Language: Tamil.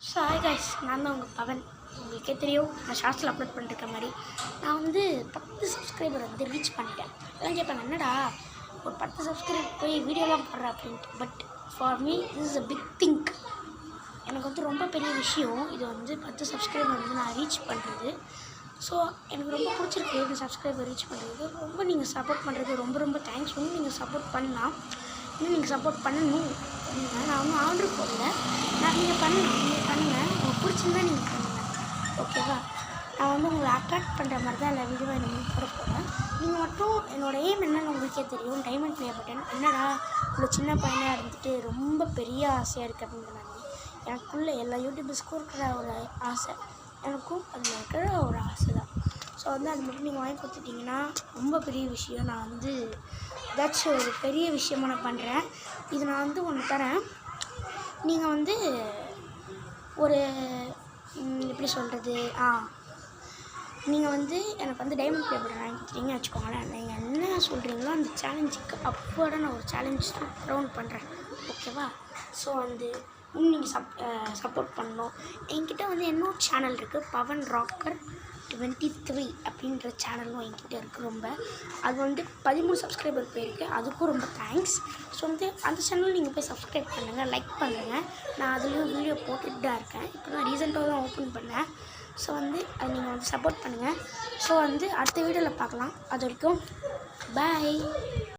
ஸோ ஹாய் கைஸ், நான் தான் உங்கள் பவன். உங்களுக்கே தெரியும், நான் ஷார்ட்ஸில் அப்லோட் பண்ணிருக்க மாதிரி நான் வந்து 10 சப்ஸ்கிரைபர் வந்து ரீச் பண்ணிட்டேன். எல்லாம் கேட்பாங்க, என்னடா ஒரு 10 சப்ஸ்கிரைபர் போய் வீடியோலாம் போடுற அப்படின்ட்டு. But for me this is a big thing. எனக்கு வந்து ரொம்ப பெரிய விஷயம் இது வந்து 10 சப்ஸ்கிரைபர் வந்து நான் ரீச் பண்ணுறது. ஸோ எனக்கு ரொம்ப பிடிச்சிருக்கு இந்த சப்ஸ்கிரைபர் ரீச் பண்ணுறது. ரொம்ப நீங்கள் சப்போர்ட் பண்ணுறது ரொம்ப ரொம்ப தேங்க்ஸ். இன்னும் நீங்கள் சப்போர்ட் பண்ணலாம், இன்னும் நீங்கள் சப்போர்ட் பண்ணணும். நான் ஒன்றும் ஆர்டர் போடல, நீங்கள் பண்ணுங்கள் உங்களுக்கு பிடிச்சிருந்தா நீங்கள் பண்ணுங்கள், ஓகேவா? நான் வந்து உங்களை அட்ராக்ட் பண்ணுற மாதிரி தான் எல்லா வீடியோவை எனக்கு போட போகிறேன். நீங்கள் மட்டும் என்னோடய எய்ம் என்னென்னு உங்களுக்கே தெரியும். டைமண்ட் பிளே பட்டன் என்னடா இவ்வளோ சின்ன பையனாக இருந்துட்டு ரொம்ப பெரிய ஆசையாக இருக்குது அப்படின்ற மாதிரி எனக்குள்ளே எல்லா யூடியூபர்ஸ்க்கும் இருக்கிற ஒரு ஆசை, எனக்கும் அதில் இருக்கிற ஒரு ஆசை தான். ஸோ வந்து அது மட்டும் நீங்கள் வாங்கி கொடுத்துட்டிங்கன்னா ரொம்ப பெரிய விஷயம். நான் வந்து ஏதாச்சும் ஒரு பெரிய விஷயமாக நான் பண்ணுறேன். இது நான் வந்து ஒன்று தரேன். நீங்கள் வந்து ஒரு எப்படி சொல்கிறது, நீங்கள் வந்து எனக்கு வந்து டைமண்ட் ப்ளே பட்டன் வாங்கி கொடுத்தீங்கன்னு வச்சுக்கோங்களேன். நீங்கள் என்ன சொல்கிறீங்களோ அந்த சேலஞ்சுக்கு அப்போட நான் ஒரு சேலஞ்ச் ரவுண்ட் பண்ணுறேன், ஓகேவா? ஸோ வந்து நீங்கள் சப்போர்ட் பண்ணணும். என்கிட்ட வந்து இன்னொரு சேனல் இருக்குது, பவன் ராக்கர் 23 அப்படின்ற சேனலும் என்கிட்ட இருக்குது. ரொம்ப அது வந்து 13 சப்ஸ்கிரைபர் போயிருக்கு, அதுக்கும் ரொம்ப தேங்க்ஸ். ஸோ வந்து அந்த சேனல் நீங்கள் போய் சப்ஸ்கிரைப் பண்ணுங்கள், லைக் பண்ணுங்கள். நான் அதுலேயும் வீடியோ போட்டுட்டு தான் இருக்கேன். இப்போ நான் ரீசெண்டாக தான் ஓப்பன் பண்ணேன். ஸோ வந்து அது நீங்கள் வந்து சப்போர்ட் பண்ணுங்கள். ஸோ வந்து அடுத்த வீடியோவில் பார்க்கலாம். அது வரைக்கும் பாய்.